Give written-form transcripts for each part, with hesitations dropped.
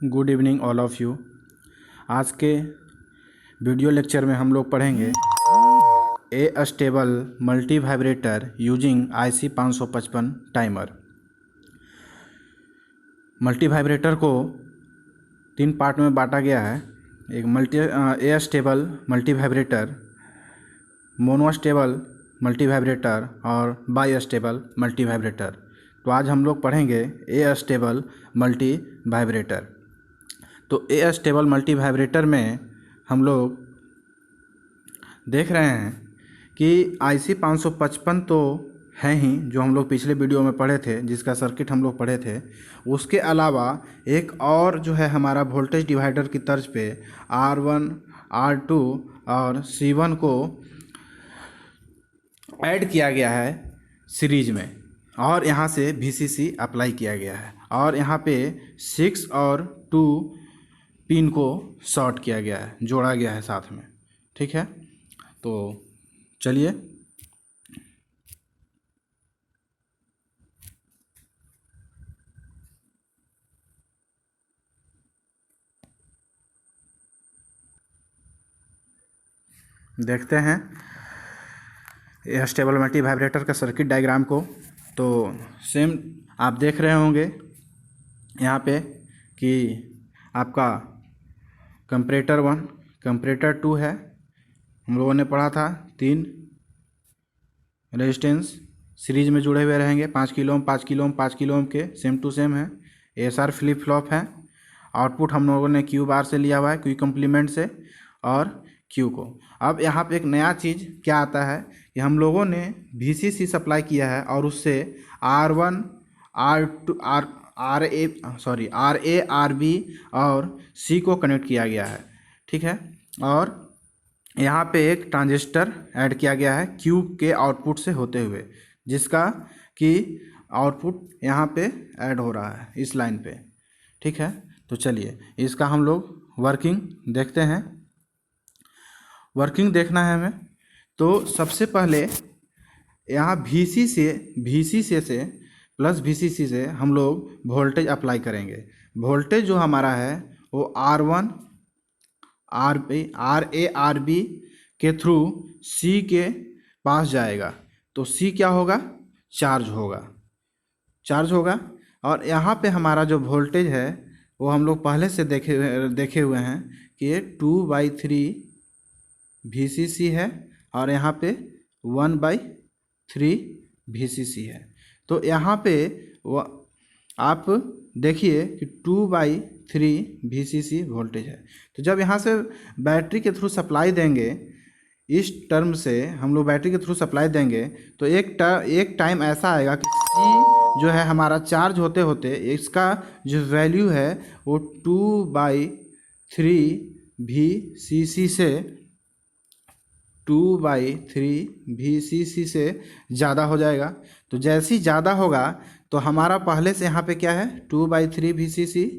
Good evening all of you. आज के video lecture में हम लोग पढ़ेंगे astable multivibrator using IC 555 timer. Multivibrator को 3 पार्ट में बांटा गया है। एक astable multivibrator, monostable multivibrator और बाई स्टेबल मल्टी वाइब्रेटर। तो आज हम लोग पढ़ेंगे ए स्टेबल मल्टी वाइब्रेटर। तो ए स्टेबल मल्टी वाइब्रेटर में हम लोग देख रहे हैं कि IC 555 तो है ही, जो हम लोग पिछले वीडियो में पढ़े थे, जिसका सर्किट हम लोग पढ़े थे। उसके अलावा एक और जो है हमारा वोल्टेज डिवाइडर की तर्ज पे R1, R2 और C1 को ऐड किया गया है सीरीज में, और यहाँ से VCC अप्लाई किया गया है, और यहाँ पे 6 और 2 पिन को शॉर्ट किया गया है, जोड़ा गया है साथ में। ठीक है, तो चलिए देखते हैं यह स्टेबल मल्टी वाइब्रेटर का सर्किट डायग्राम को। तो सेम आप देख रहे होंगे यहाँ पे कि आपका कंपैरेटर 1, कंपैरेटर 2 है। हम लोगों ने पढ़ा था 3 रेजिस्टेंस सीरीज में जुड़े हुए रहेंगे, 5 kilo ohm, 5 kilo ohm, 5 kilo ohm के सेम टू सेम है। ASR फ्लिप फ्लॉप है। आउटपुट हम लोगों ने Q बार से लिया हुआ है, Q कम्प्लीमेंट से, और Q को। अब यहाँ पे एक नया चीज़ क्या आता है कि हम लोगों ने VCC सप्लाई किया है और उससे R1, R2, RA, RB और C को कनेक्ट किया गया है। ठीक है, और यहाँ पे एक ट्रांजिस्टर ऐड किया गया है Q के आउटपुट से होते हुए, जिसका कि आउटपुट यहाँ पे ऐड हो रहा है इस लाइन पे। ठीक है, तो चलिए इसका हम लोग वर्किंग देखते हैं। वर्किंग देखना है हमें, तो सबसे पहले यहाँ VCC से प्लस VCC से हम लोग वोल्टेज अप्लाई करेंगे। वोल्टेज जो हमारा है वो R1, RA, RB के थ्रू C के पास जाएगा। तो C क्या होगा? चार्ज होगा। और यहाँ पे हमारा जो वोल्टेज है वो हम लोग पहले से देखे हुए हैं कि ये 2/3 VCC है, और यहाँ पे 1/3 VCC है। तो यहाँ पे आप देखिए कि 2/3 VCC वोल्टेज है। तो जब यहाँ से बैटरी के थ्रू सप्लाई देंगे, इस टर्म से हम लोग बैटरी के थ्रू सप्लाई देंगे, तो एक टाइम ऐसा आएगा कि C जो है हमारा चार्ज होते होते इसका जो वैल्यू है वो 2/3 VCC से ज़्यादा हो जाएगा। तो जैसे ही ज़्यादा होगा तो हमारा पहले से यहाँ पे क्या है 2/3 VCC,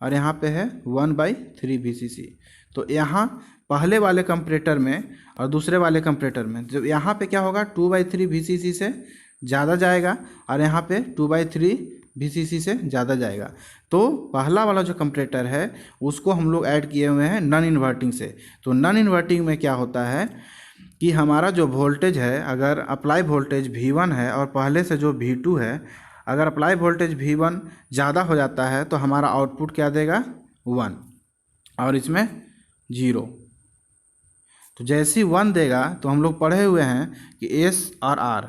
और यहाँ पे है 1/3 VCC। तो यहाँ पहले वाले कंपैरेटर में और दूसरे वाले कंपैरेटर में जब यहाँ पे क्या होगा 2/3 VCC से ज़्यादा जाएगा, और यहाँ पे 2/3 VCC से ज़्यादा जाएगा। तो पहला वाला जो कंपैरेटर है उसको हम लोग ऐड किए हुए हैं नॉन इन्वर्टिंग से। तो नॉन इन्वर्टिंग में क्या होता है कि हमारा जो वोल्टेज है, अगर अप्लाई वोल्टेज V1 है और पहले से जो V2 है, अगर अप्लाई वोल्टेज V1 ज़्यादा हो जाता है तो हमारा आउटपुट क्या देगा 1, और इसमें 0। तो जैसे ही 1 देगा तो हम लोग पढ़े हुए हैं कि S और R,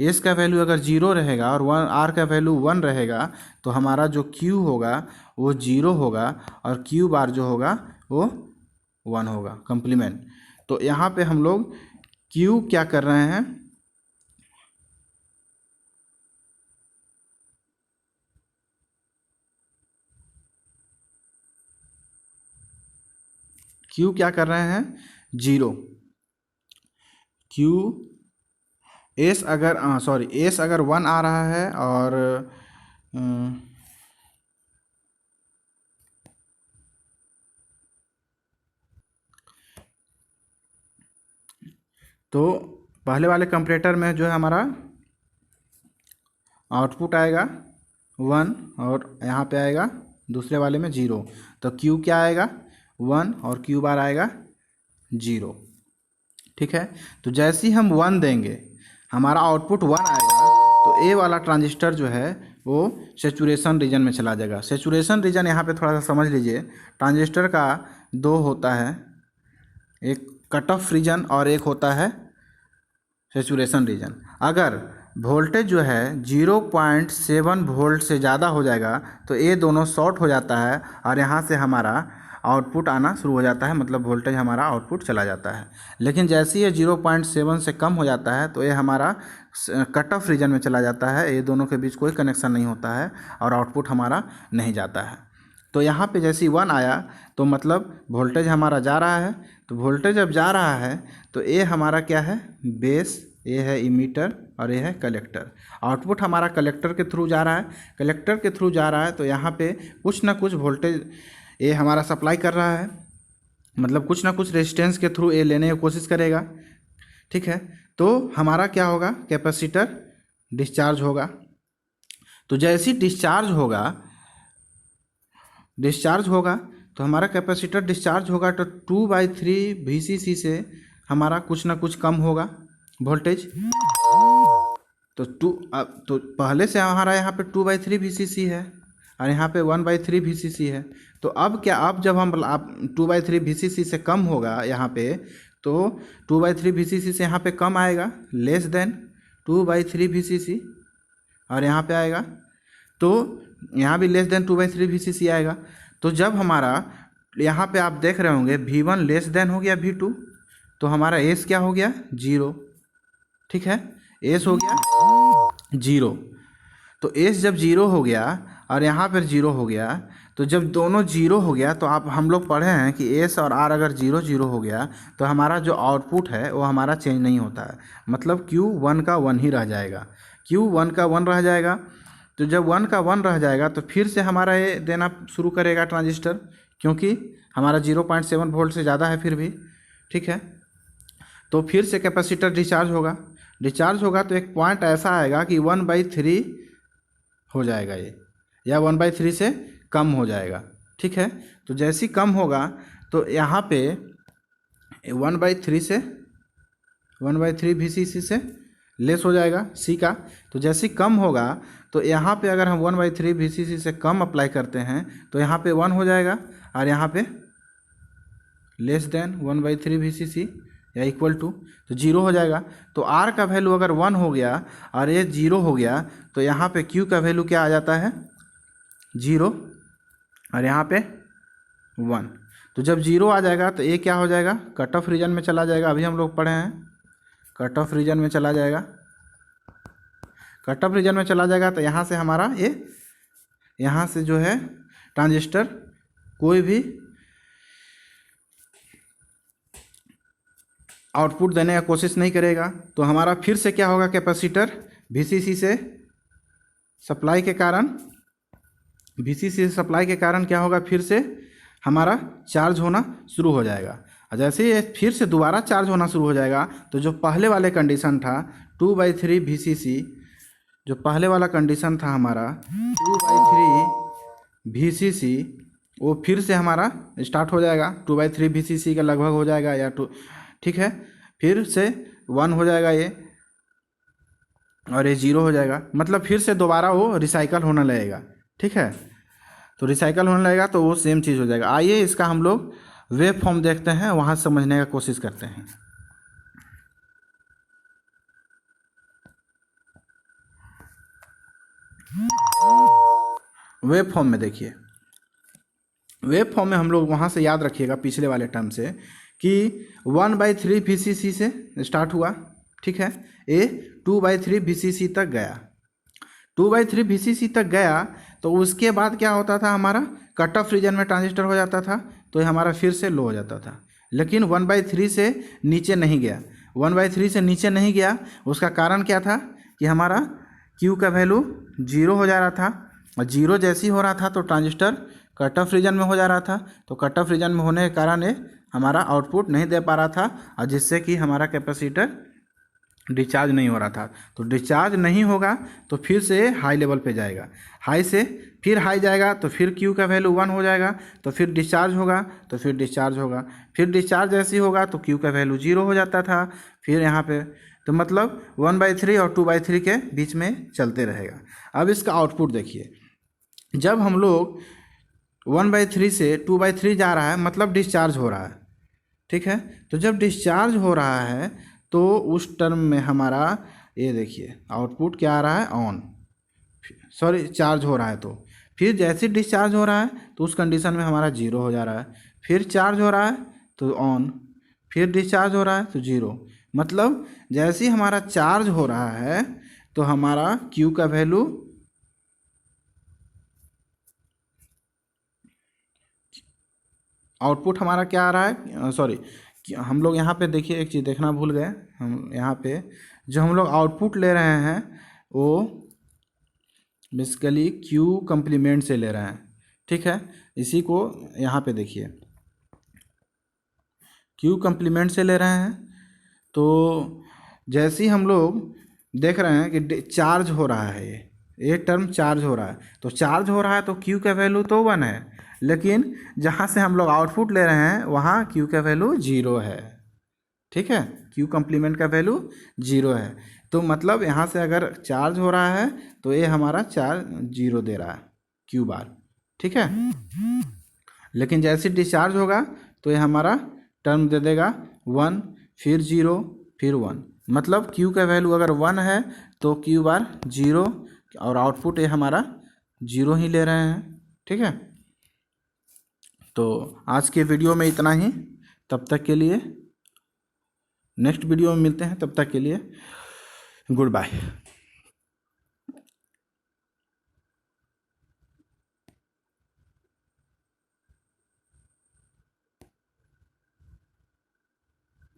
S का वैल्यू अगर 0 रहेगा और R का वैल्यू 1 रहेगा तो हमारा जो Q होगा वो 0 होगा, और Q बार जो होगा वो 1 होगा कम्प्लीमेंट। तो यहाँ पे हम लोग Q क्या कर रहे हैं, Q क्या कर रहे हैं 0। S अगर 1 आ रहा है और तो पहले वाले कंपैरेटर में जो है हमारा आउटपुट आएगा 1, और यहाँ पे आएगा दूसरे वाले में 0, तो Q क्या आएगा 1 और Q बार आएगा 0। ठीक है, तो जैसे ही हम 1 देंगे हमारा आउटपुट 1 आएगा, तो ए वाला ट्रांजिस्टर जो है वो सेचुरेशन रीजन में चला जाएगा। सेचुरेशन रीजन यहाँ पे थोड़ा सा समझ लीजिए, ट्रांजिस्टर का दो होता है, एक कट ऑफ रीजन और एक होता है सेचुरेशन रीजन। अगर वोल्टेज जो है 0.7 वोल्ट से ज़्यादा हो जाएगा तो ये दोनों शॉर्ट हो जाता है और यहाँ से हमारा आउटपुट आना शुरू हो जाता है, मतलब वोल्टेज हमारा आउटपुट चला जाता है। लेकिन जैसे ही ये 0.7 से कम हो जाता है तो ये हमारा कट ऑफ रीजन में चला जाता है, ये दोनों के बीच कोई कनेक्शन नहीं होता है और आउटपुट हमारा नहीं जाता है। तो यहाँ पे जैसे 1 आया तो मतलब वोल्टेज हमारा जा रहा है, तो वोल्टेज अब जा रहा है तो ये हमारा क्या है बेस, ये है इमीटर और ये है कलेक्टर। आउटपुट हमारा कलेक्टर के थ्रू जा रहा है, कलेक्टर के थ्रू जा रहा है तो यहाँ पे कुछ ना कुछ वोल्टेज ये हमारा सप्लाई कर रहा है, मतलब कुछ ना कुछ रेजिस्टेंस के थ्रू ये लेने की कोशिश करेगा। ठीक है, तो हमारा क्या होगा, कैपेसिटर डिस्चार्ज होगा। तो जैसे ही डिस्चार्ज होगा तो हमारा कैपेसिटर डिस्चार्ज होगा तो 2/3 VCC से हमारा कुछ ना कुछ कम होगा वोल्टेज। तो पहले से हमारा यहाँ पे 2/3 VCC है और यहाँ पे 1/3 VCC है। तो अब क्या, अब जब हम 2/3 VCC से कम होगा यहाँ पे, तो 2/3 VCC से यहाँ पे कम आएगा, लेस देन 2/3 VCC, और यहाँ पे आएगा तो यहाँ भी लेस देन 2/3 VCC आएगा। तो जब हमारा यहाँ पे आप देख रहे होंगे V1 लेस देन हो गया V2, तो हमारा एस क्या हो गया 0। ठीक है, एस हो गया 0। तो एस जब 0 हो गया और यहाँ पर 0 हो गया, तो जब दोनों 0 हो गया तो आप हम लोग पढ़े हैं कि एस और आर अगर 0 हो गया तो हमारा जो आउटपुट है वो हमारा चेंज नहीं होता है, मतलब Q 1 का 1 ही रह जाएगा। Q 1 का 1 रह जाएगा, तो जब 1 का 1 रह जाएगा तो फिर से हमारा ये देना शुरू करेगा ट्रांजिस्टर, क्योंकि हमारा 0.7 वोल्ट से ज़्यादा है फिर भी। ठीक है, तो फिर से कैपेसिटर डिस्चार्ज होगा तो एक पॉइंट ऐसा आएगा कि 1/3 हो जाएगा ये, या 1/3 से कम हो जाएगा। ठीक है, तो जैसे ही कम होगा तो यहाँ पे 1/3 VCC से लेस हो जाएगा C का। तो जैसे ही कम होगा तो यहाँ पे अगर हम 1/3 VCC से कम अप्लाई करते हैं तो यहाँ पे 1 हो जाएगा और यहाँ पे लेस देन 1/3 VCC या इक्वल टू, तो 0 हो जाएगा। तो R का वैल्यू अगर 1 हो गया और ये 0 हो गया तो यहाँ पे Q का वैल्यू क्या आ जाता है 0 और यहाँ पे 1। तो जब 0 आ जाएगा तो ये क्या हो जाएगा, कट ऑफ रीजन में चला जाएगा। अभी हम लोग पढ़े हैं कट ऑफ रीजन में चला जाएगा। कट ऑफ रीजन में चला जाएगा तो यहाँ से हमारा ये, यहाँ से जो है ट्रांजिस्टर कोई भी आउटपुट देने का कोशिश नहीं करेगा। तो हमारा फिर से क्या होगा, कैपेसिटर VCC से सप्लाई के कारण क्या होगा, फिर से हमारा चार्ज होना शुरू हो जाएगा। और जैसे ही फिर से दोबारा चार्ज होना शुरू हो जाएगा तो जो पहले वाले कंडीशन था 2/3 VCC, जो पहले वाला कंडीशन था हमारा 2/3 VCC, वो फिर से हमारा स्टार्ट हो जाएगा। 2/3 VCC का लगभग हो जाएगा या 2। ठीक है, फिर से 1 हो जाएगा ये और ये 0 हो जाएगा, मतलब फिर से दोबारा वो रिसाइकल होने लगेगा। ठीक है, तो रिसाइकल होने लगेगा तो वो सेम चीज़ हो जाएगा। आइए इसका हम लोग वेव फॉर्म देखते हैं, वहाँ समझने का कोशिश करते हैं। वेव फॉर्म में देखिए, वेव फॉर्म में हम लोग वहाँ से याद रखिएगा पिछले वाले टर्म से कि 1/3 VCC से स्टार्ट हुआ। ठीक है, ये 2/3 VCC तक गया। 2/3 VCC तक गया तो उसके बाद क्या होता था, हमारा कट ऑफ रीजन में ट्रांजिस्टर हो जाता था तो ये हमारा फिर से लो हो जाता था। लेकिन 1/3 से नीचे नहीं गया। 1/3 से नीचे नहीं गया, उसका कारण क्या था कि हमारा Q का वैल्यू 0 हो जा रहा था, और 0 जैसी हो रहा था तो ट्रांजिस्टर कट ऑफ रीजन में हो जा रहा था। तो कट ऑफ रीजन में होने के कारण ये हमारा आउटपुट नहीं दे पा रहा था, और जिससे कि हमारा कैपेसिटर डिस्चार्ज नहीं हो रहा था। तो डिस्चार्ज नहीं होगा तो फिर से हाई लेवल पे जाएगा, हाई से फिर हाई जाएगा तो फिर क्यू का वैल्यू 1 हो जाएगा, तो फिर डिस्चार्ज होगा, तो फिर डिस्चार्ज होगा, फिर डिस्चार्ज ऐसे ही होगा तो क्यू का वैल्यू 0 हो जाता था। फिर यहाँ पे तो मतलब 1/3 और 2/3 के बीच में चलते रहेगा। अब इसका आउटपुट देखिए, जब हम लोग 1/3 से 2/3 जा रहा है मतलब डिस्चार्ज हो रहा है, ठीक है। तो जब डिस्चार्ज हो रहा है तो उस टर्म में हमारा ये देखिए आउटपुट क्या आ रहा है, ऑन, सॉरी चार्ज हो रहा है। तो फिर जैसे डिस्चार्ज हो रहा है तो उस कंडीशन में हमारा 0 हो जा रहा है, फिर चार्ज हो रहा है तो ऑन, फिर डिस्चार्ज हो रहा है तो 0। मतलब जैसे ही हमारा चार्ज हो रहा है तो हमारा क्यू का वैल्यू आउटपुट हमारा क्या आ रहा है, सॉरी हम लोग यहाँ पे देखिए एक चीज़ देखना भूल गए, हम यहाँ पे जो हम लोग आउटपुट ले रहे हैं वो बेसिकली क्यू कम्प्लीमेंट से ले रहे हैं, ठीक है। इसी को यहाँ पे देखिए क्यू कम्प्लीमेंट से ले रहे हैं। तो जैसे ही हम लोग देख रहे हैं कि चार्ज हो रहा है, ये टर्म चार्ज हो रहा है, तो चार्ज हो रहा है तो क्यू का वैल्यू तो 1 है, लेकिन जहाँ से हम लोग आउटपुट ले रहे हैं वहाँ क्यू का वैल्यू 0 है, ठीक है। क्यू कम्प्लीमेंट का वैल्यू 0 है। तो मतलब यहाँ से अगर चार्ज हो रहा है तो ये हमारा चार्ज 0 दे रहा है क्यू बार, ठीक है। लेकिन जैसे डिस्चार्ज होगा तो ये हमारा टर्म दे देगा 1, फिर 0, फिर 1। मतलब क्यू का वैल्यू अगर 1 है तो क्यू बार 0 और आउटपुट ये हमारा 0 ही ले रहे हैं, ठीक है। तो आज के वीडियो में इतना ही, तब तक के लिए नेक्स्ट वीडियो में मिलते हैं, तब तक के लिए गुड बाय।